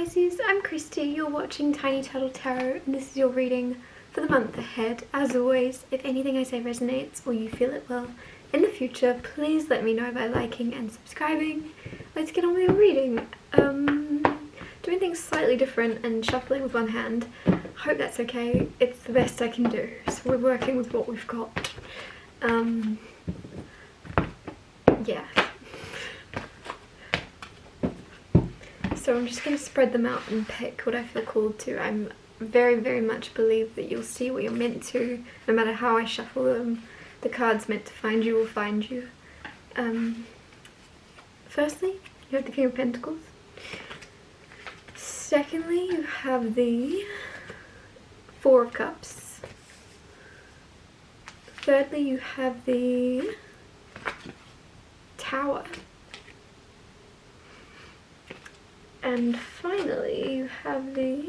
Pisces, I'm Christy, you're watching Tiny Turtle Tarot, and this is your reading for the month ahead. As always, if anything I say resonates or you feel it will in the future, please let me know by liking and subscribing. Let's get on with your reading. Doing things slightly different and shuffling with one hand. Hope that's okay. It's the best I can do, so we're working with what we've got. Yeah. So I'm just going to spread them out and pick what I feel called to. I'm very much believe that you'll see what you're meant to, no matter how I shuffle them. The cards meant to find you will find you. Firstly, you have the King of Pentacles. Secondly, you have the Four of Cups. Thirdly, you have the Tower. And finally, you have the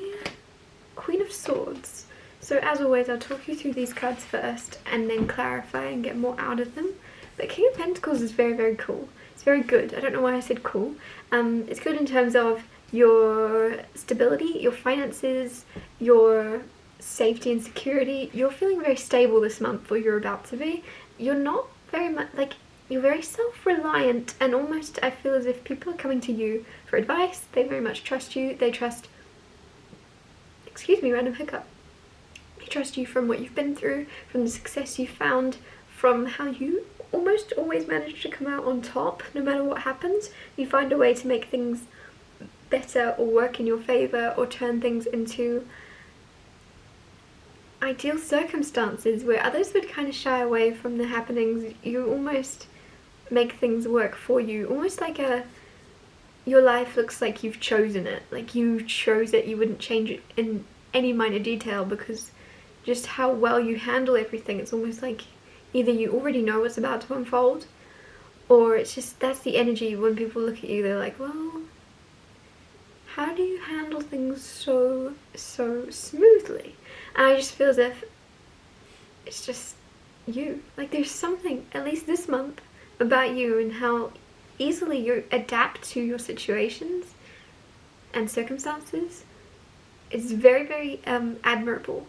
Queen of Swords. So as always, I'll talk you through these cards first and then clarify and get more out of them. But King of Pentacles is very cool. It's very good. I don't know why I said cool. It's good in terms of your stability, your finances, your safety and security. You're feeling very stable this month, or you're about to be. You're not very much, like, you're very self-reliant, and almost I feel as if people are coming to you for advice. They very much trust you. They trust, excuse me, random hiccup. They trust you from what you've been through, from the success you found, from how you almost always manage to come out on top no matter what happens. You find a way to make things better or work in your favour or turn things into ideal circumstances where others would kind of shy away from the happenings. You almost make things work for you, almost like your life looks like you've chosen it, like you chose it. You wouldn't change it in any minor detail because just how well you handle everything. It's almost like either you already know what's about to unfold, or it's just, that's the energy when people look at you. They're like, well, how do you handle things so smoothly? And I just feel as if it's just you. Like there's something, at least this month, about you and how easily you adapt to your situations and circumstances. It's very admirable.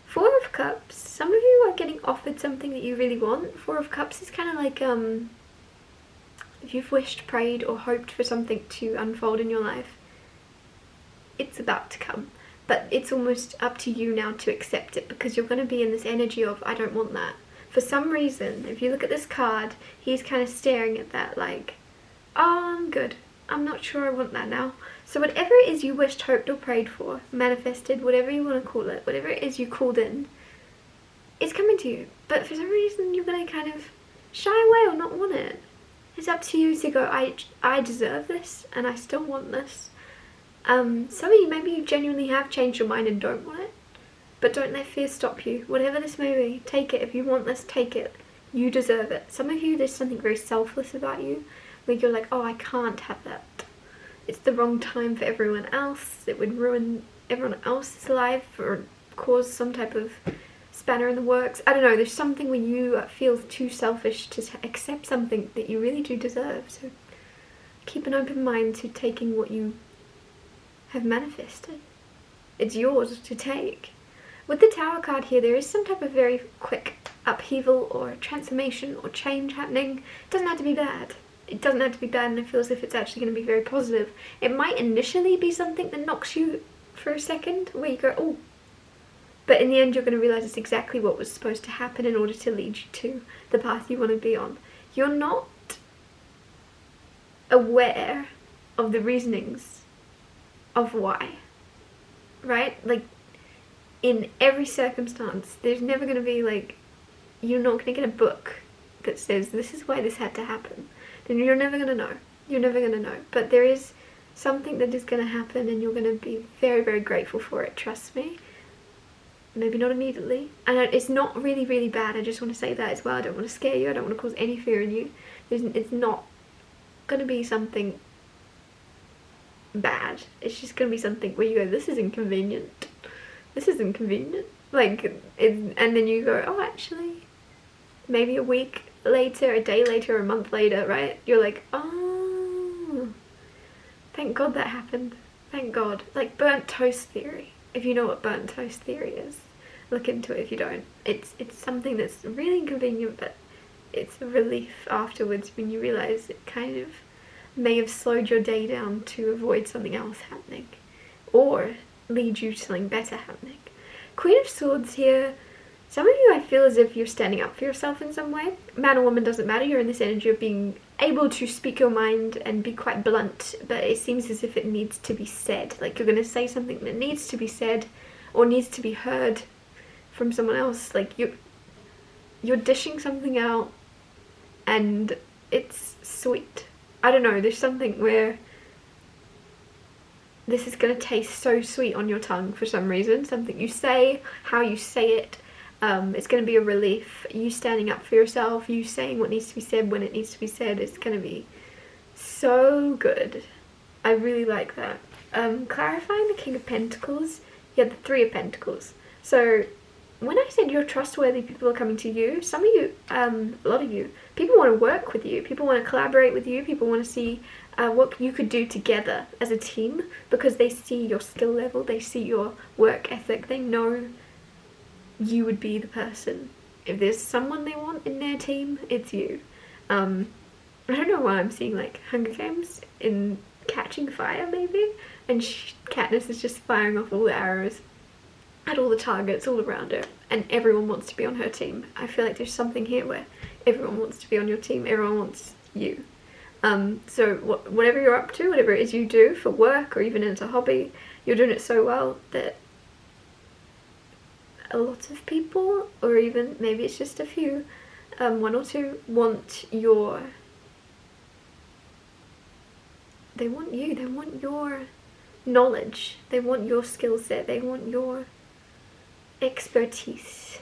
Four of Cups, some of you are getting offered something that you really want. Four of Cups is kind of like if you've wished, prayed or hoped for something to unfold in your life, it's about to come. But it's almost up to you now to accept it, because you're going to be in this energy of, I don't want that. For some reason, if you look at this card, he's kind of staring at that like, oh, I'm good. I'm not sure I want that now. So whatever it is you wished, hoped or prayed for, manifested, whatever you want to call it, whatever it is you called in, it's coming to you. But for some reason, you're going to kind of shy away or not want it. It's up to you to go, I deserve this and I still want this. Some of you, maybe you genuinely have changed your mind and don't want it. But don't let fear stop you. Whatever this may be, take it. If you want this, take it. You deserve it. Some of you, there's something very selfless about you, where you're like, oh, I can't have that. It's the wrong time for everyone else. It would ruin everyone else's life or cause some type of spanner in the works. I don't know, there's something when you feel too selfish to accept something that you really do deserve. So keep an open mind to taking what you have manifested. It's yours to take. With the Tower card here, there is some type of very quick upheaval or transformation or change happening. It doesn't have to be bad. It doesn't have to be bad, and it feels as if it's actually going to be very positive. It might initially be something that knocks you for a second, where you go, oh. But in the end, you're going to realise it's exactly what was supposed to happen in order to lead you to the path you want to be on. You're not aware of the reasonings of why, right? Like, in every circumstance, there's never going to be like, you're not going to get a book that says this is why this had to happen. Then you're never going to know. You're never going to know. But there is something that is going to happen, and you're going to be very grateful for it. Trust me. Maybe not immediately. And it's not really bad. I just want to say that as well. I don't want to scare you. I don't want to cause any fear in you. It's not going to be something bad. It's just going to be something where you go, this is inconvenient. This is inconvenient. Like, and then you go, oh, actually, maybe a week later, a day later, a month later, right? You're like, oh, thank God that happened. thank God. Like burnt toast theory. If you know what burnt toast theory is, look into it if you don't. It's something that's really inconvenient, but it's a relief afterwards when you realise it kind of may have slowed your day down to avoid something else happening, or lead you to something better happening. Queen of Swords here. Some of you, I feel as if you're standing up for yourself in some way. Man or woman doesn't matter. You're in this energy of being able to speak your mind and be quite blunt, but it seems as if it needs to be said. Like you're going to say something that needs to be said or needs to be heard from someone else. Like you're dishing something out and it's sweet. I don't know, there's something where this is going to taste so sweet on your tongue for some reason. Something you say, how you say it. It's going to be a relief. You standing up for yourself, you saying what needs to be said when it needs to be said. It's going to be so good. I really like that. Clarifying the King of Pentacles, you had the Three of Pentacles. So when I said you're trustworthy, people are coming to you. Some of you, a lot of you, people want to work with you. People want to collaborate with you. People want to see what you could do together as a team because they see your skill level. They see your work ethic. They know you would be the person. If there's someone they want in their team, it's you. I don't know why I'm seeing like Hunger Games in catching fire maybe, and Katniss is just firing off all the arrows at all the targets all around her, and everyone wants to be on her team. I feel like there's something here where everyone wants to be on your team, everyone wants you. So whatever you're up to, whatever it is you do for work or even as a hobby, you're doing it so well that a lot of people, or even maybe it's just a few, one or two, want your... They want you, they want your knowledge, they want your skill set, they want your expertise.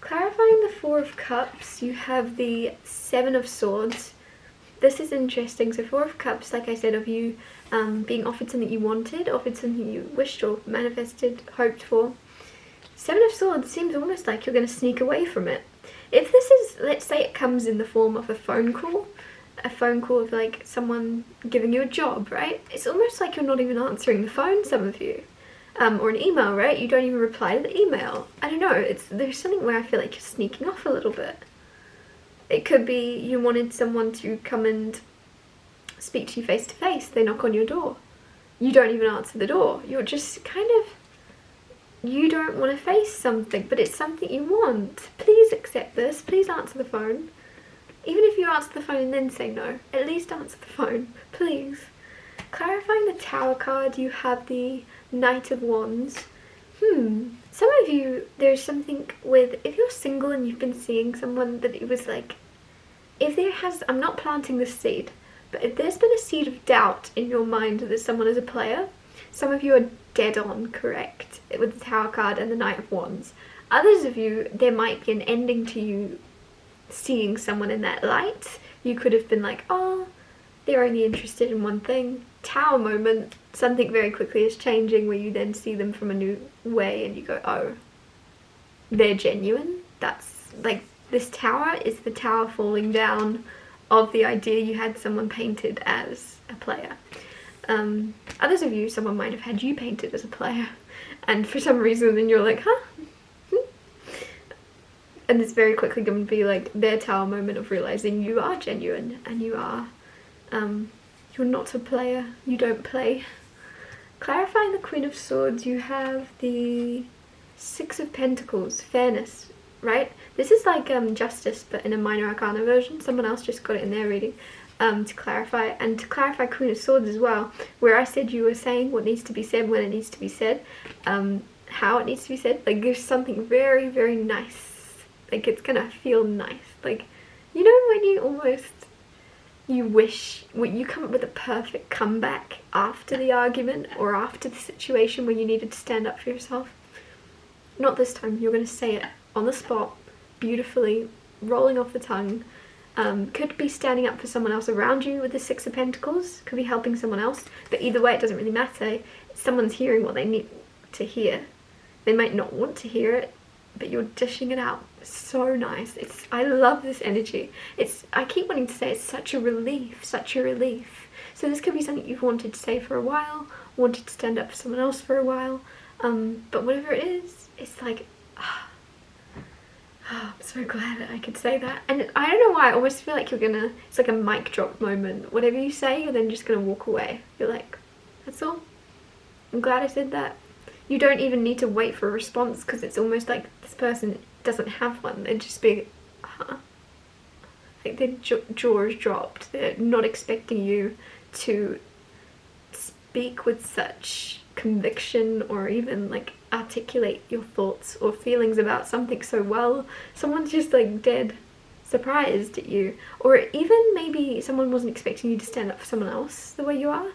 Clarifying the Four of Cups, you have the Seven of Swords. This is interesting. So Four of Cups, like I said, of you being offered something you wanted, offered something you wished or manifested, hoped for. Seven of Swords seems almost like you're going to sneak away from it. If this is, let's say it comes in the form of a phone call of like someone giving you a job, right? It's almost like you're not even answering the phone, some of you. Or an email, right? You don't even reply to the email. I don't know, there's something where I feel like you're sneaking off a little bit. It could be you wanted someone to come and speak to you face to face. They knock on your door. You don't even answer the door. You're just kind of... You don't want to face something, but it's something you want. Please accept this. Please answer the phone. Even if you answer the phone and then say no, at least answer the phone, please. Clarifying the Tower card, you have the Knight of Wands. Some of you, there's something with, if you're single and you've been seeing someone that it was like, if there has, I'm not planting this seed, but if there's been a seed of doubt in your mind that someone is a player, some of you are dead on correct with the Tower card and the Knight of Wands. Others of you, there might be an ending to you seeing someone in that light. You could have been like, oh, they're only interested in one thing. Tower moment, something very quickly is changing where you then see them from a new way and you go, oh, they're genuine. That's like, this tower is the tower falling down of the idea you had someone painted as a player. Others of you, someone might have had you painted as a player, and for some reason then you're like, huh? And it's very quickly going to be like their tower moment of realizing you are genuine and you are, you're not a player, you don't play. Clarifying the Queen of Swords, you have the Six of Pentacles, fairness, right? This is like justice, but in a minor arcana version. Someone else just got it in their reading. To clarify, and to clarify Queen of Swords as well, where I said you were saying what needs to be said when it needs to be said, how it needs to be said, like there's something very, very nice, like it's gonna feel nice, like, you know when you almost, you wish, when you come up with a perfect comeback after the argument or after the situation where you needed to stand up for yourself? Not this time, you're gonna say it on the spot, beautifully, rolling off the tongue. Could be standing up for someone else around you with the Six of Pentacles, could be helping someone else, but either way it doesn't really matter. Someone's hearing what they need to hear. They might not want to hear it, but you're dishing it out. It's so nice. I love this energy. I keep wanting to say it's such a relief, such a relief. So this could be something you've wanted to say for a while, wanted to stand up for someone else for a while, but whatever it is, it's like, I'm so glad that I could say that. And I don't know why, I almost feel like it's like a mic drop moment. Whatever you say, you're then just gonna walk away. You're like, that's all. I'm glad I said that. You don't even need to wait for a response, because it's almost like this person doesn't have one. They'd just be, like their jaws dropped. They're not expecting you to speak with such conviction or even like articulate your thoughts or feelings about something so well. Someone's just like dead surprised at you, or even maybe someone wasn't expecting you to stand up for someone else the way you are.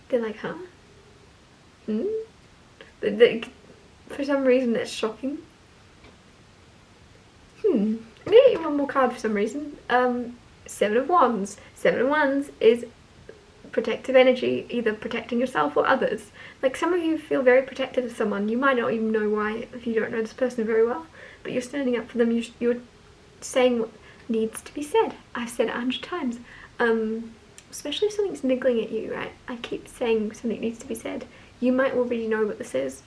They're like, huh? For some reason that's shocking. I'm gonna get you one more card for some reason. 7 of Wands. 7 of Wands is protective energy, either protecting yourself or others. Like, some of you feel very protective of someone. You might not even know why if you don't know this person very well, but you're standing up for them. You're saying what needs to be said. I've said it 100 times. Especially if something's niggling at you, right? I keep saying something needs to be said. You might already know what this is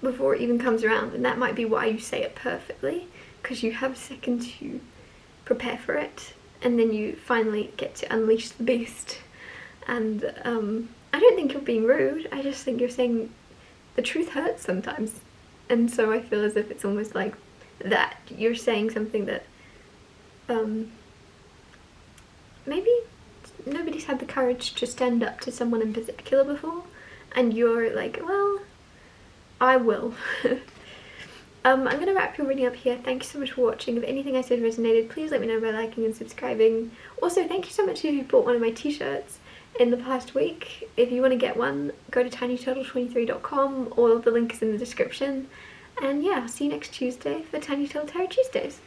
before it even comes around, and that might be why you say it perfectly, because you have a second to prepare for it, and then you finally get to unleash the beast. And I don't think you're being rude, I just think you're saying the truth hurts sometimes. And so I feel as if it's almost like that. You're saying something that maybe nobody's had the courage to stand up to someone in particular before, and you're like, well, I will. I'm going to wrap your reading up here. Thank you so much for watching. If anything I said resonated, please let me know by liking and subscribing. Also, thank you so much if you bought one of my t-shirts in the past week. If you want to get one, go to tinyturtle23.com, or the link is in the description. And yeah, I'll see you next Tuesday for Tiny Turtle Tarot Tuesdays.